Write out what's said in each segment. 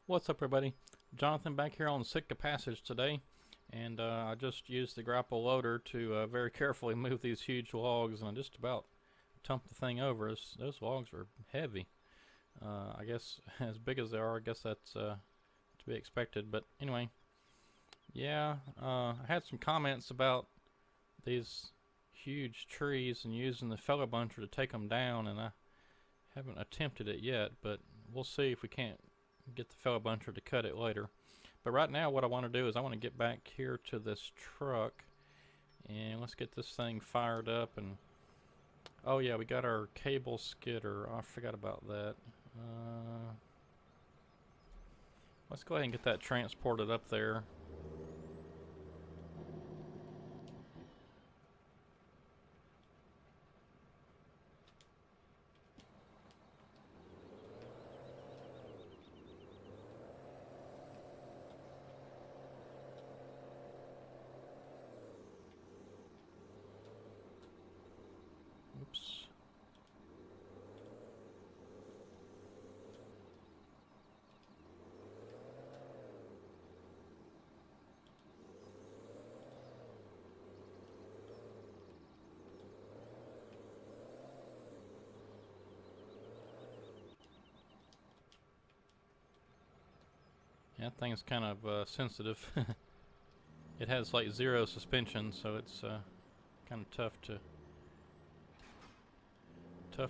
What's up, everybody? Jonathan back here on Sitka Passage today, and I just used the grapple loader to very carefully move these huge logs, and I just about tumped the thing over. Those logs are heavy. I guess as big as they are, I guess that's to be expected. But anyway, yeah, I had some comments about these huge trees and using the fellow buncher to take them down, and I haven't attempted it yet, but we'll see if we can't get the fellow buncher to cut it later. But right now what I want to do is I want to get back here to this truck and let's get this thing fired up. And oh yeah, we got our cable skidder. Oh, I forgot about that. Let's go ahead and get that transported up there. Oops. Yeah, that thing's kind of sensitive. It has like zero suspension, so it's kind of tough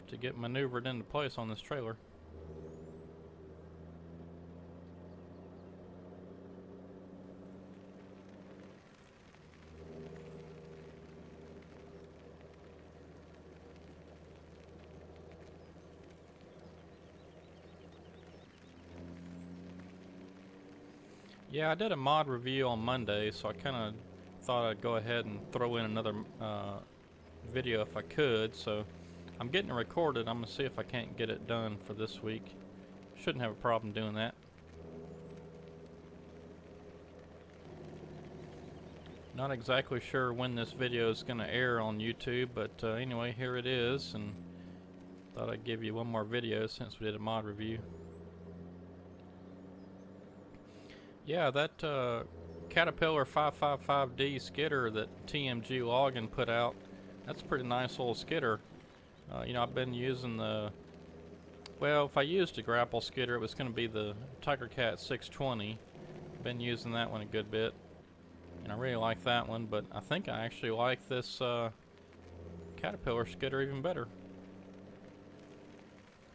to get maneuvered into place on this trailer. Yeah, I did a mod review on Monday, so I kind of thought I'd go ahead and throw in another video if I could. So I'm getting it recorded. I'm going to see if I can't get it done for this week. Shouldn't have a problem doing that. Not exactly sure when this video is going to air on YouTube, but anyway, here it is, and thought I'd give you one more video since we did a mod review. Yeah, that Caterpillar 555D skidder that TMG Logging put out, that's a pretty nice little skidder. You know, I've been using well, if I used a grapple skidder, it was going to be the Tiger Cat 620. Been using that one a good bit, and I really like that one, but I think I actually like this Caterpillar skidder even better.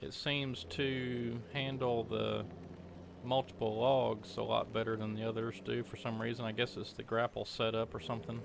It seems to handle the multiple logs a lot better than the others do for some reason. I guess it's the grapple setup or something.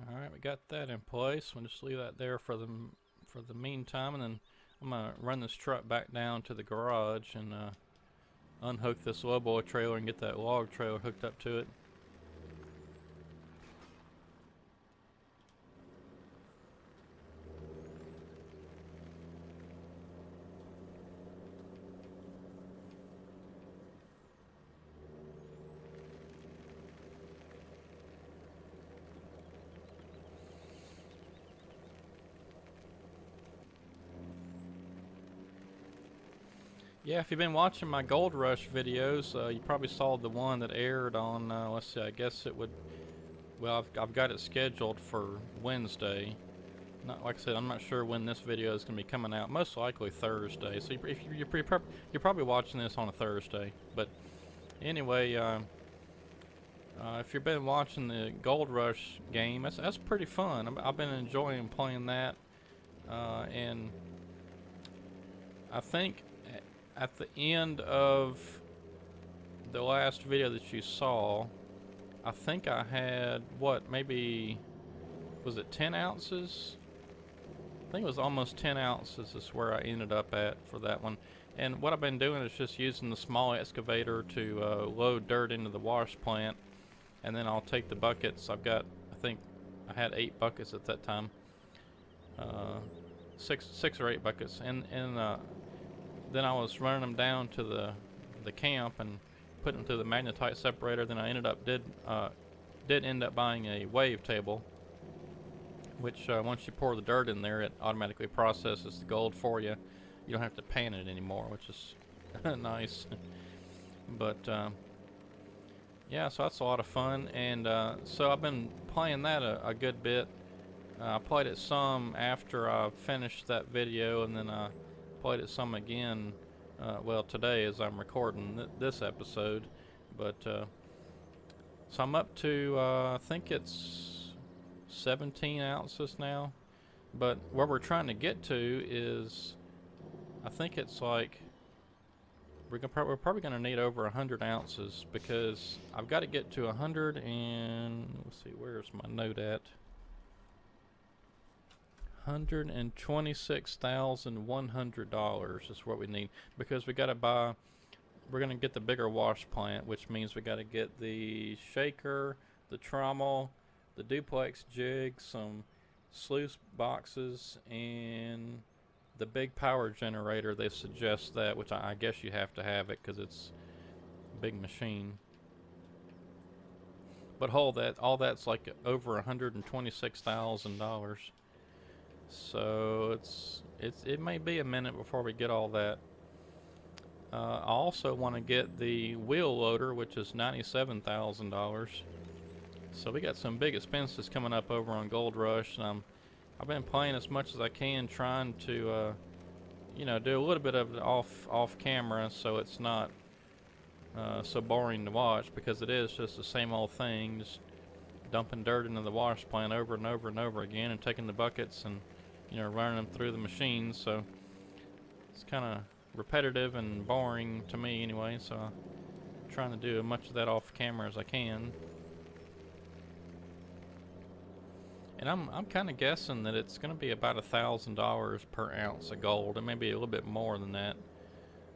Alright, we got that in place. We'll just leave that there for the meantime, and then I'm gonna run this truck back down to the garage and unhook this lowboy trailer and get that log trailer hooked up to it. Yeah, if you've been watching my Gold Rush videos, you probably saw the one that aired on, let's see, I guess it would, well, I've got it scheduled for Wednesday. Not, like I said, I'm not sure when this video is going to be coming out. Most likely Thursday. So you're probably watching this on a Thursday. But anyway, if you've been watching the Gold Rush game, that's pretty fun. I've been enjoying playing that. and I think at the end of the last video that you saw, I think I had, what, maybe, was it 10 ounces? I think it was almost 10 ounces is where I ended up at for that one. And what I've been doing is just using the small excavator to load dirt into the wash plant, and then I'll take the buckets. I've got, I think I had 8 buckets at that time, six or 8 buckets, and then I was running them down to the camp and putting them through the magnetite separator. Then I did end up buying a wave table, which once you pour the dirt in there, it automatically processes the gold for you. You don't have to pan it anymore, which is nice. But yeah, so that's a lot of fun, and so I've been playing that a good bit. I played it some after I finished that video, and then I played it some again, well, today as I'm recording this episode. But so I'm up to I think it's 17 ounces now, but where we're trying to get to is, I think it's like, we're probably going to need over 100 ounces, because I've got to get to 100 and, let's see, where's my note at? $126,100 is what we need, because we got to buy, we're going to get the bigger wash plant, which means we got to get the shaker, the trommel, the duplex jig, some sluice boxes, and the big power generator. They suggest that, which I guess you have to have it because it's a big machine. But all that's like over $126,000. So it may be a minute before we get all that. I also want to get the wheel loader, which is $97,000. So we got some big expenses coming up over on Gold Rush, and I've been playing as much as I can, trying to you know, do a little bit of it off camera, so it's not so boring to watch, because it is just the same old thing, just dumping dirt into the wash plant over and over and over again, and taking the buckets and, you know, running them through the machines. So it's kind of repetitive and boring to me anyway, so I'm trying to do as much of that off camera as I can. And I'm kind of guessing that it's going to be about $1,000 per ounce of gold. It may be a little bit more than that.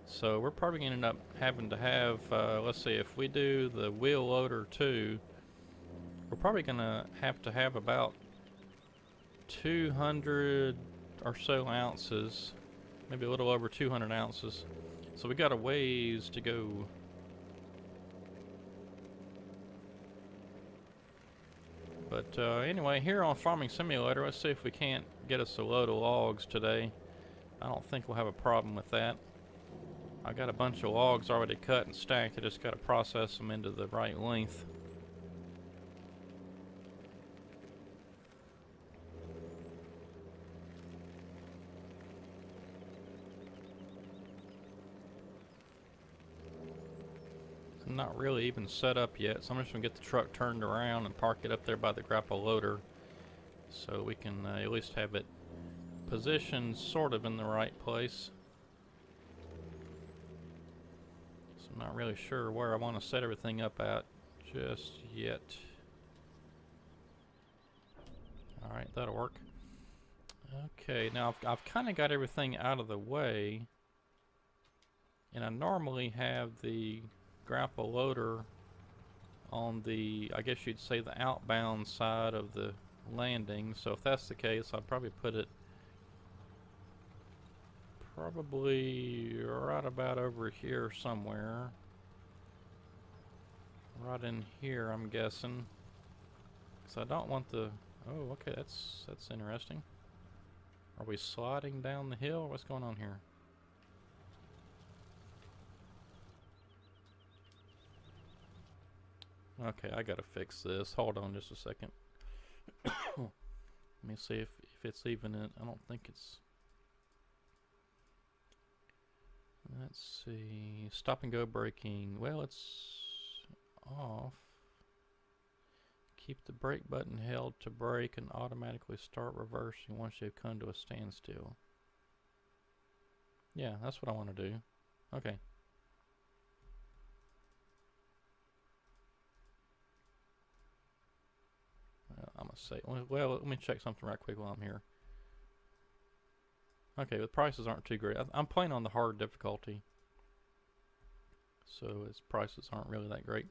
So we're probably going to end up having to have, let's see, if we do the wheel loader too, we're probably going to have about 200 or so ounces, maybe a little over 200 ounces. So we got a ways to go. But anyway, here on Farming Simulator, let's see if we can't get us a load of logs today. I don't think we'll have a problem with that. I got a bunch of logs already cut and stacked. I just got to process them into the right length. I'm not really even set up yet, so I'm just going to get the truck turned around and park it up there by the grapple loader, so we can at least have it positioned sort of in the right place. So I'm not really sure where I want to set everything up at just yet. Alright, that'll work. Okay, now I've kind of got everything out of the way, and I normally have the grapple loader on the, I guess you'd say, the outbound side of the landing. So if that's the case, I'd probably put it probably right about over here somewhere. Right in here, I'm guessing. So I don't want the, oh, okay, that's interesting. Are we sliding down the hill? What's going on here? Okay, I gotta fix this. Hold on just a second. Let me see if it's even in. I don't think it's. Let's see. Stop and go braking. Well, it's off. Keep the brake button held to brake and automatically start reversing once you've come to a standstill. Yeah, that's what I want to do. Okay. I'm gonna say, well, let me check something right quick while I'm here. Okay, the prices aren't too great. I'm playing on the hard difficulty, so its prices aren't really that great.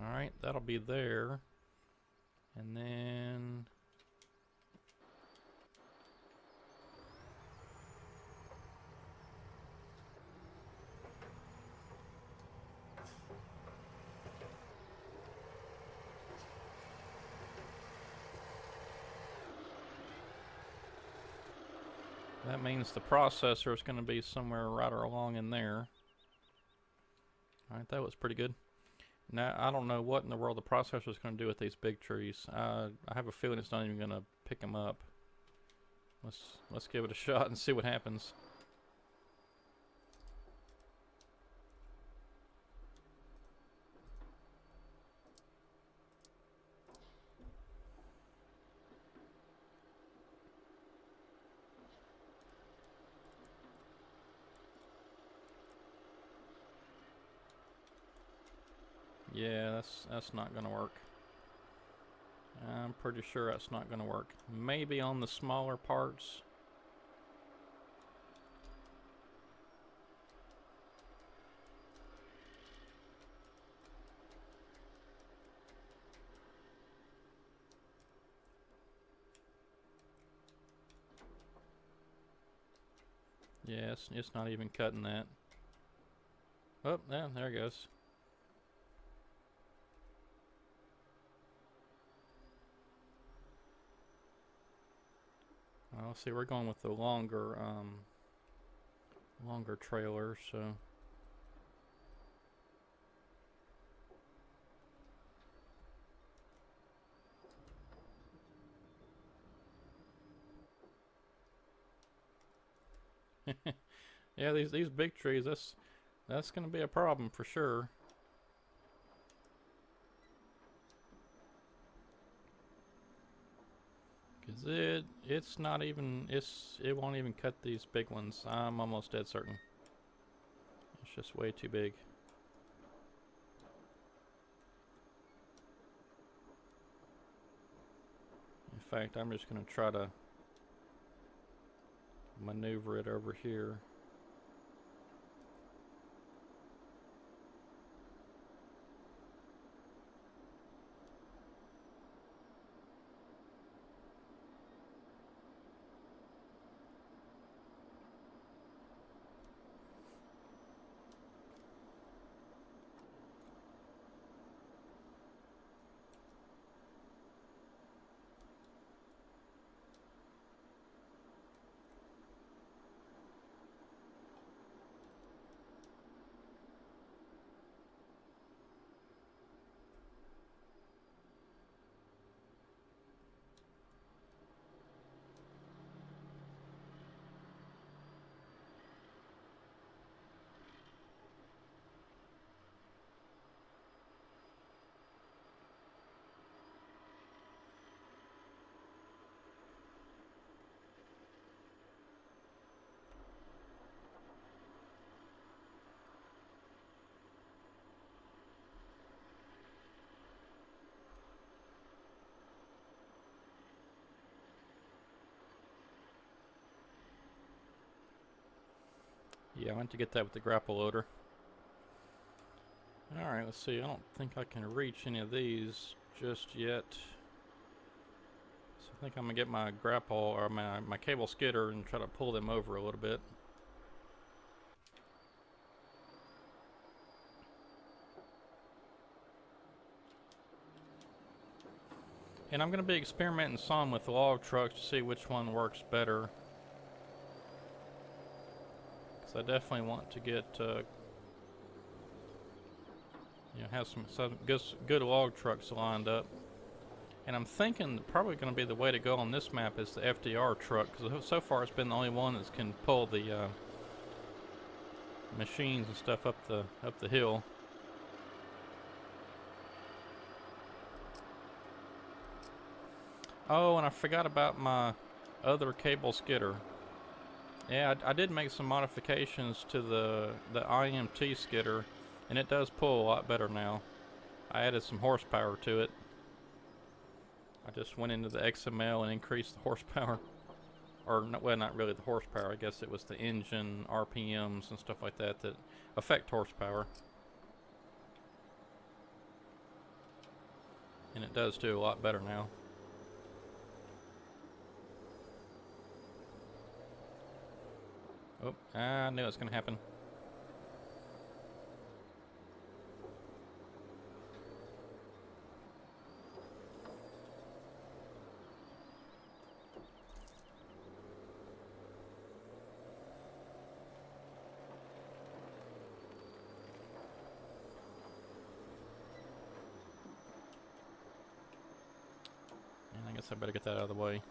Alright, that'll be there. And then that means the processor is going to be somewhere right along in there. Alright, that was pretty good. Now, I don't know what in the world the processor is going to do with these big trees. I have a feeling it's not even going to pick them up. Let's give it a shot and see what happens. Yeah, that's not going to work. I'm pretty sure that's not going to work. Maybe on the smaller parts. Yeah, it's not even cutting that. Oh, yeah, there it goes. Well, see, we're going with the longer trailer, so. Yeah, these big trees, that's going to be a problem for sure. Cause it's not even it won't even cut these big ones. I'm almost dead certain. It's just way too big. In fact, I'm just going to try to maneuver it over here. Yeah, I went to get that with the grapple loader. Alright, let's see. I don't think I can reach any of these just yet. So I think I'm going to get my grapple or my cable skidder and try to pull them over a little bit. And I'm going to be experimenting some with log trucks to see which one works better. Because I definitely want to get, have some good log trucks lined up. And I'm thinking probably going to be the way to go on this map is the FDR truck. Because so far it's been the only one that can pull the machines and stuff up the hill. Oh, and I forgot about my other cable skidder. Yeah, I did make some modifications to the IMT skidder, and it does pull a lot better now. I added some horsepower to it. I just went into the XML and increased the horsepower. Or, well, not really the horsepower. I guess it was the engine RPMs and stuff like that that affect horsepower. And it does do a lot better now. Oh, I knew it was going to happen. And I guess I better get that out of the way.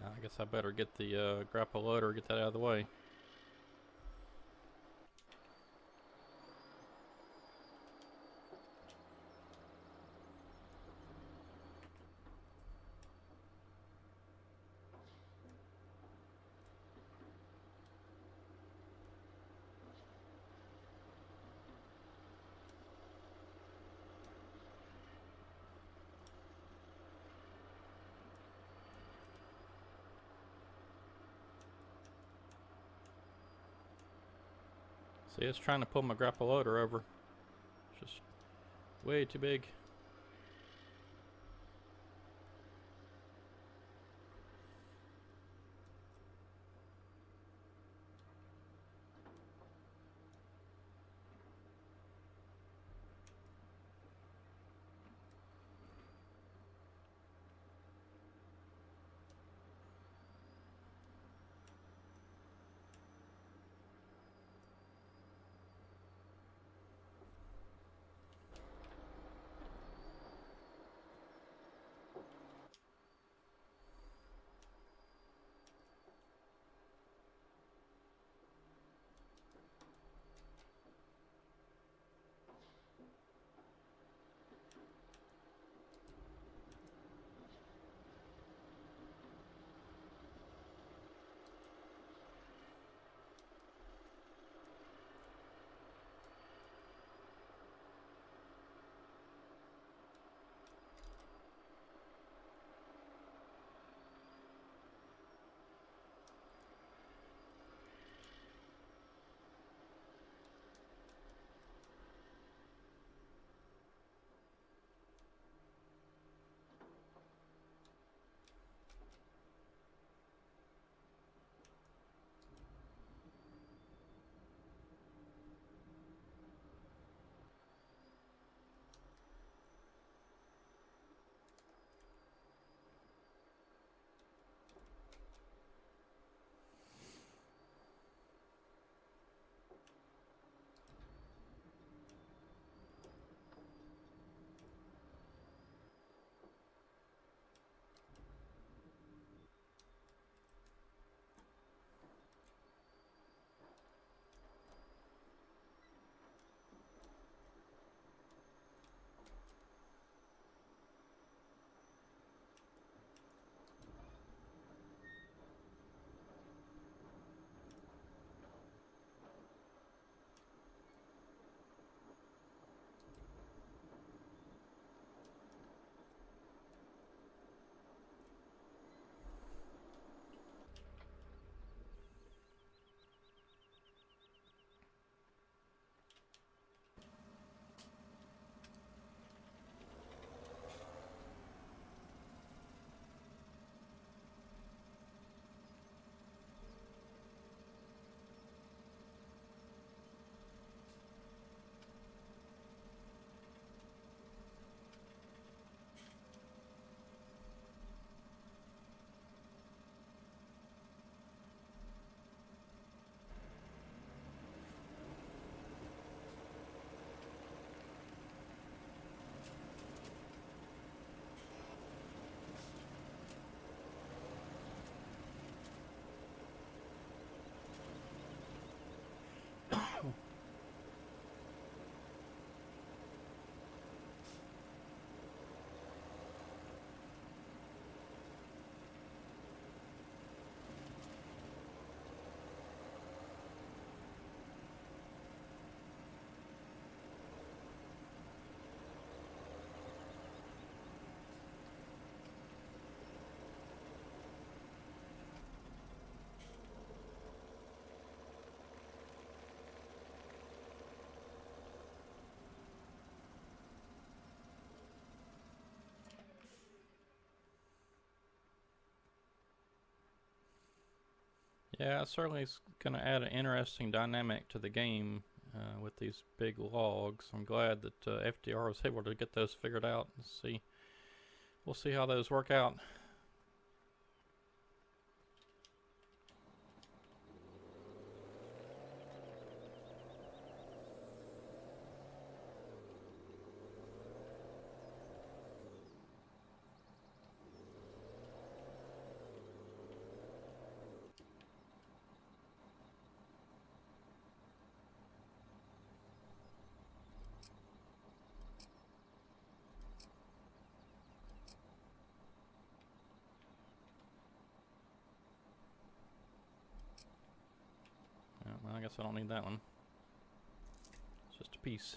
I guess I better get the grapple loader, get that out of the way. See, it's trying to pull my grapple loader over. It's just way too big. Yeah, it certainly is going to add an interesting dynamic to the game with these big logs. I'm glad that FDR was able to get those figured out and see. We'll see how those work out. Well, I guess I don't need that one. It's just a piece.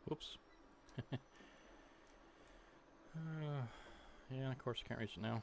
Whoops. Yeah, of course I can't reach it now.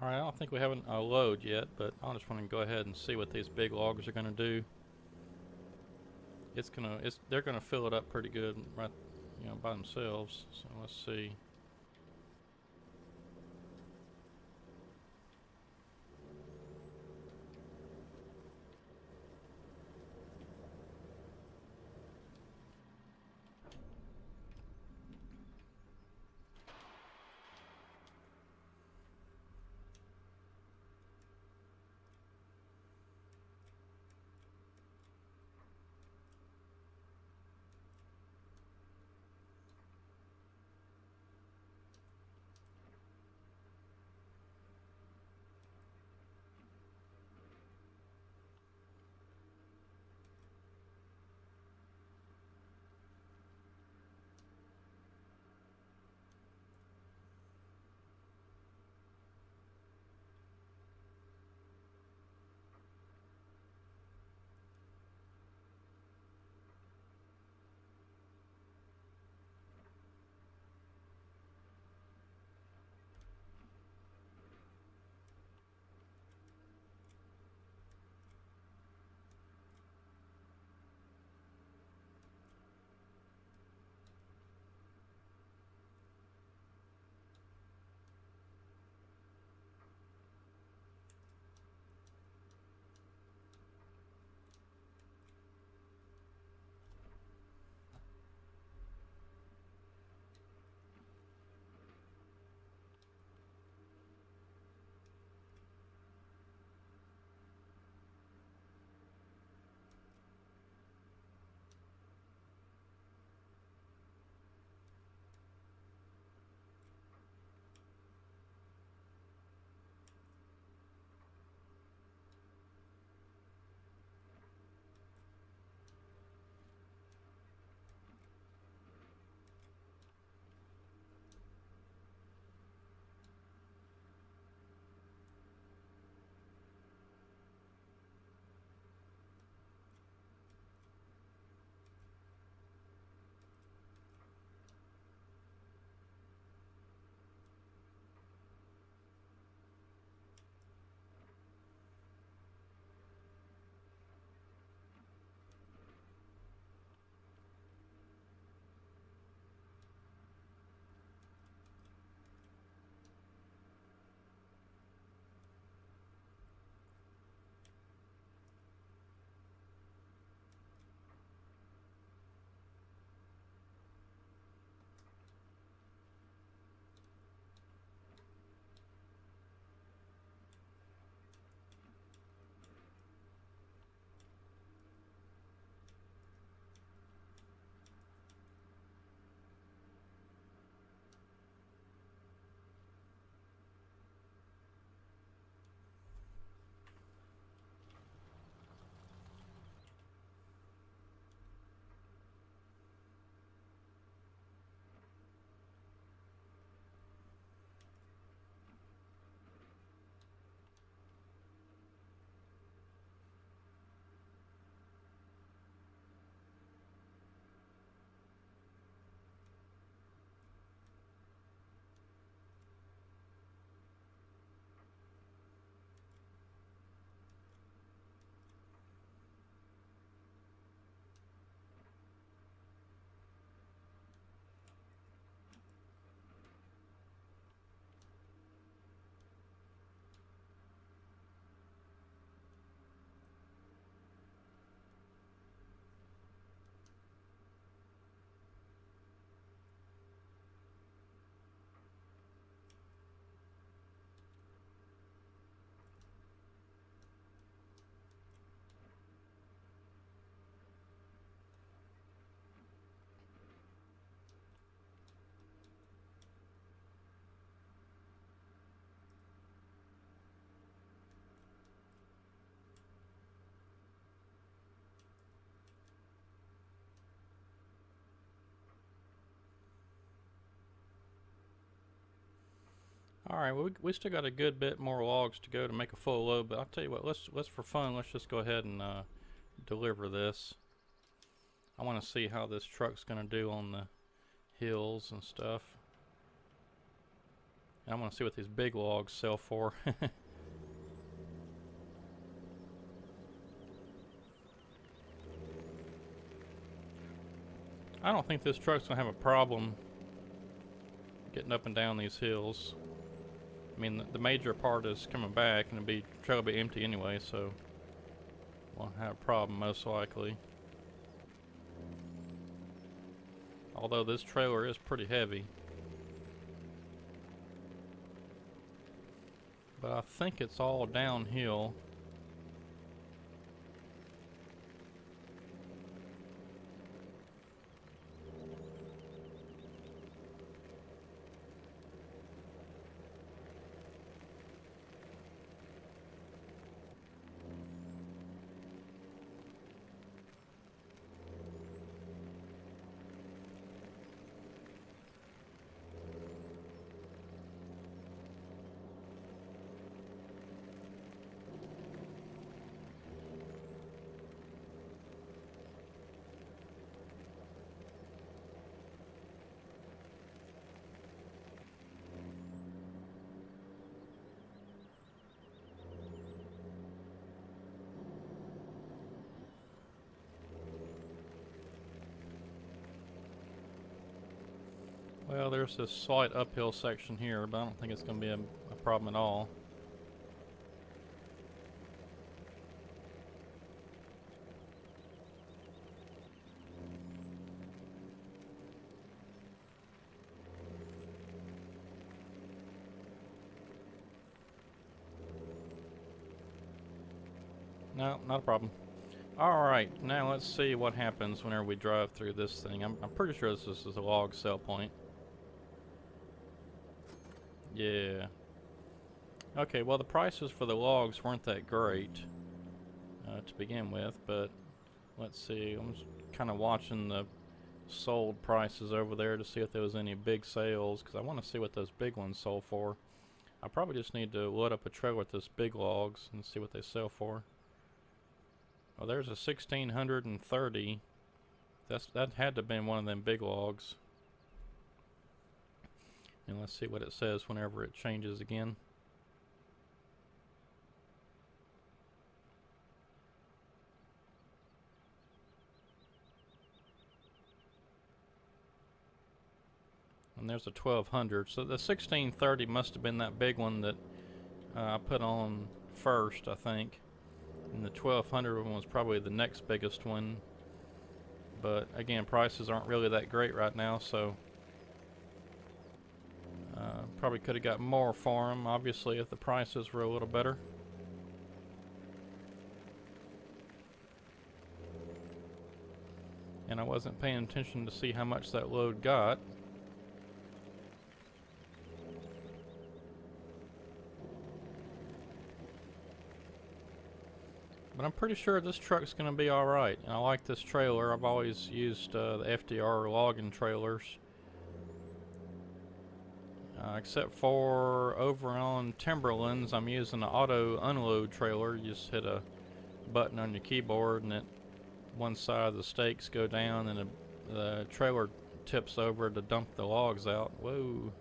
Alright, I don't think we have a load yet, but I just want to go ahead and see what these big logs are going to do. They're gonna fill it up pretty good, right, by themselves. So let's see. All right, well, we still got a good bit more logs to go to make a full load, but I'll tell you what, let's for fun, let's just go ahead and deliver this. I want to see how this truck's going to do on the hills and stuff. And I want to see what these big logs sell for. I don't think this truck's gonna have a problem getting up and down these hills. I mean, the major part is coming back, and the trail will be empty anyway, so won't have a problem most likely. Although this trailer is pretty heavy. But I think it's all downhill. Well, there's this slight uphill section here, but I don't think it's going to be a problem at all. No, not a problem. Alright, now let's see what happens whenever we drive through this thing. I'm pretty sure this is a log sell point. Yeah. Okay, well the prices for the logs weren't that great to begin with, but let's see. I'm just kind of watching the sold prices over there to see if there was any big sales, because I want to see what those big ones sold for. I probably just need to load up a trailer with those big logs and see what they sell for. Well, there's a 1630. That had to have been one of them big logs. And let's see what it says whenever it changes again. And there's a 1200. So the 1630 must have been that big one that I put on first, I think. And the 1200 one was probably the next biggest one. But again, prices aren't really that great right now, so probably could have got more for them, obviously, if the prices were a little better. And I wasn't paying attention to see how much that load got. But I'm pretty sure this truck's going to be alright. And I like this trailer. I've always used the FDR logging trailers. Except for over on Timberlands, I'm using an auto unload trailer. You just hit a button on your keyboard and one side of the stakes go down and the trailer tips over to dump the logs out. Whoa.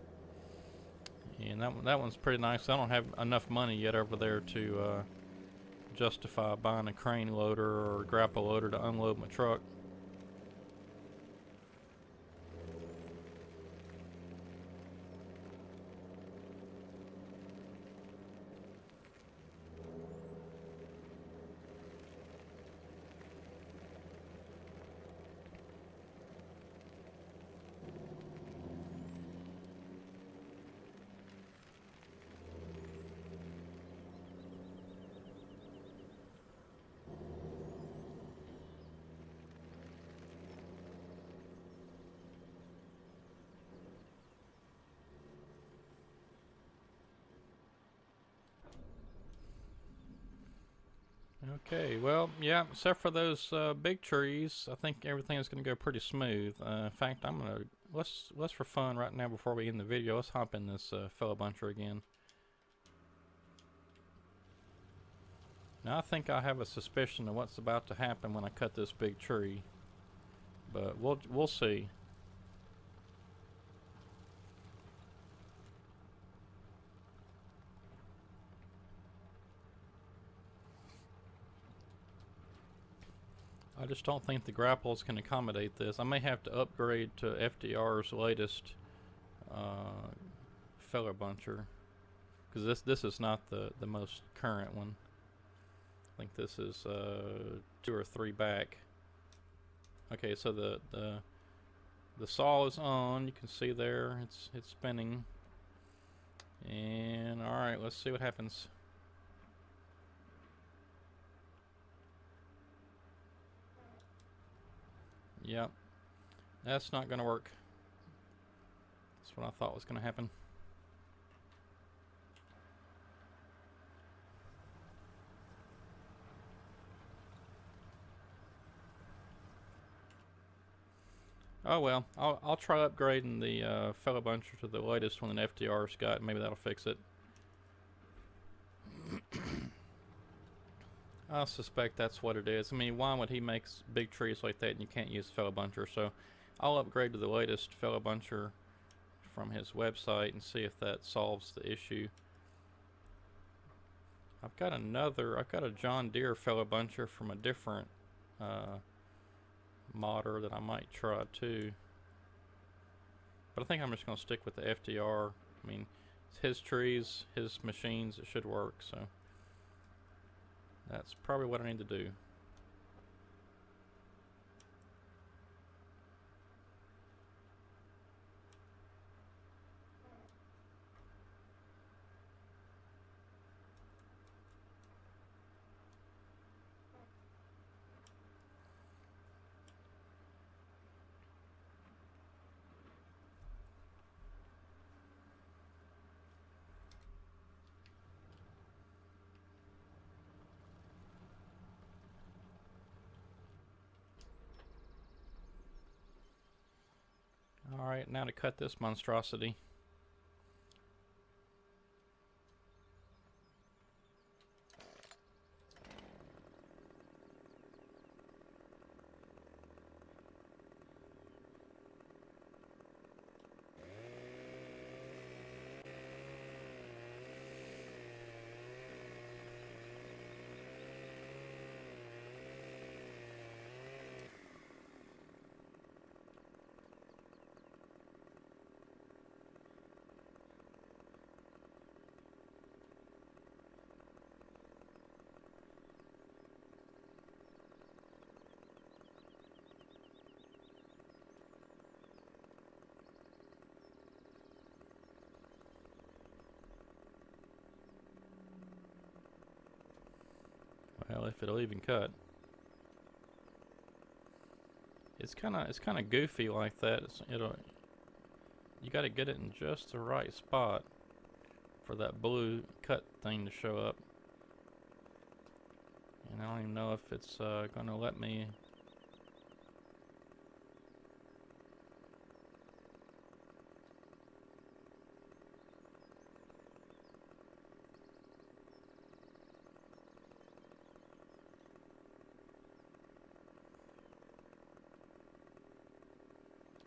And that one's pretty nice. I don't have enough money yet over there to justify buying a crane loader or a grapple loader to unload my truck. Okay, well, yeah, except for those big trees, I think everything is going to go pretty smooth. In fact, let's for fun right now before we end the video, let's hop in this fellow buncher again. Now I think I have a suspicion of what's about to happen when I cut this big tree, but we'll see. I just don't think the grapples can accommodate this. I may have to upgrade to FDR's latest feller buncher, because this is not the most current one. I think this is 2 or 3 back. Okay, so the saw is on. You can see there it's spinning. And all right, let's see what happens. Yep, that's not gonna work. That's what I thought was gonna happen. Oh well, I'll try upgrading the fellow buncher to the latest one that FDR's got. Maybe that'll fix it. I suspect that's what it is. I mean, why would he make big trees like that and you can't use fellow buncher? So I'll upgrade to the latest fellow buncher from his website and see if that solves the issue. I've got a John Deere fellow buncher from a different modder that I might try too. But I think I'm just going to stick with the FDR. I mean, it's his trees, his machines, it should work, so that's probably what I need to do. Alright, now to cut this monstrosity. Well, if it'll even cut. It's kind of goofy like that. You got to get it in just the right spot for that blue cut thing to show up. And I don't even know if it's going to let me.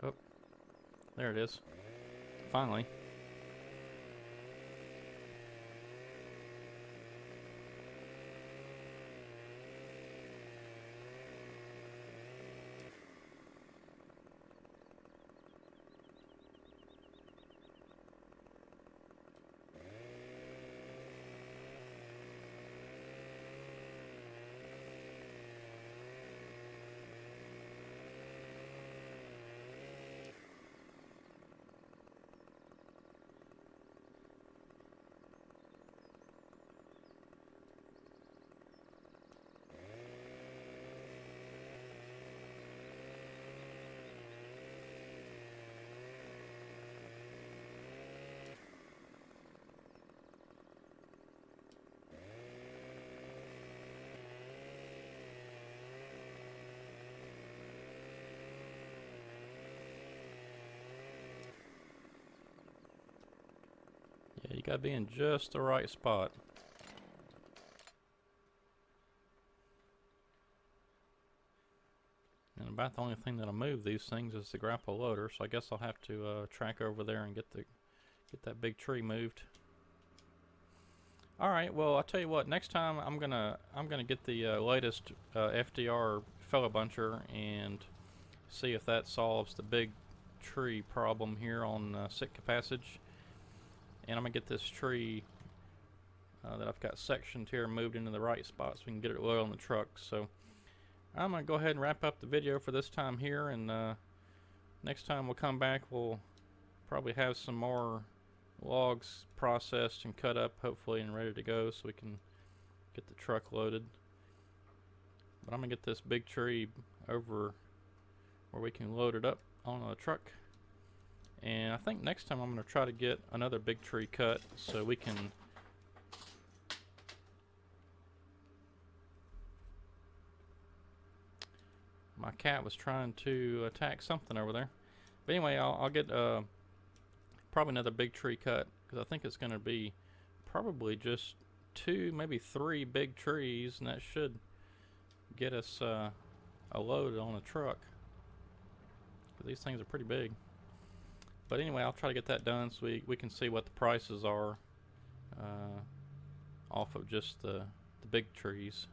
Oh, there it is. Finally. Yeah, you gotta be in just the right spot. And about the only thing that'll move these things is the grapple loader, so I guess I'll have to track over there and get that big tree moved. All right, well, I'll tell you what. Next time I'm gonna get the latest FDR fellow buncher and see if that solves the big tree problem here on Sitka Passage. And I'm gonna get this tree that I've got sectioned here moved into the right spot so we can get it low on the truck. So I'm gonna go ahead and wrap up the video for this time here, and next time we'll come back, we'll probably have some more logs processed and cut up, hopefully, and ready to go so we can get the truck loaded. But I'm gonna get this big tree over where we can load it up on a truck. And I think next time I'm gonna try to get another big tree cut so we can my cat was trying to attack something over there. But anyway, I'll get probably another big tree cut, because I think it's going to be probably just 2, maybe 3 big trees, and that should get us a load on a truck. But these things are pretty big. But anyway, I'll try to get that done so we can see what the prices are off of just the big trees.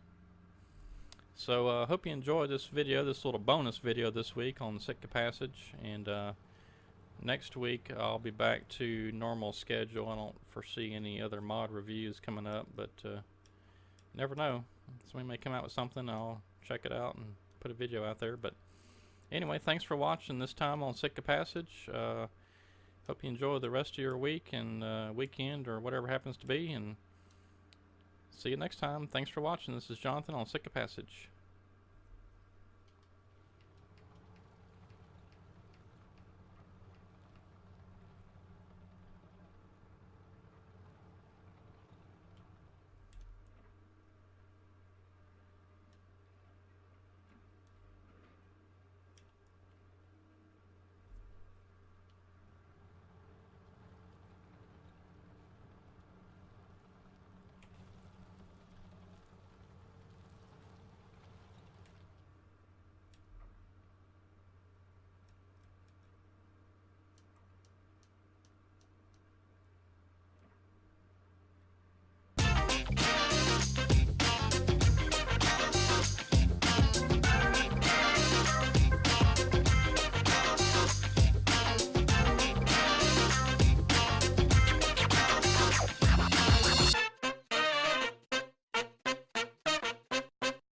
So I hope you enjoyed this video, this little bonus video this week on the Sitka Passage, and next week I'll be back to normal schedule. I don't foresee any other mod reviews coming up, but never know. Somebody may come out with something, I'll check it out and put a video out there. But anyway, thanks for watching this time on Sitka Passage. Hope you enjoy the rest of your week and weekend or whatever happens to be, and see you next time. Thanks for watching. This is Jonathan on Sitka Passage.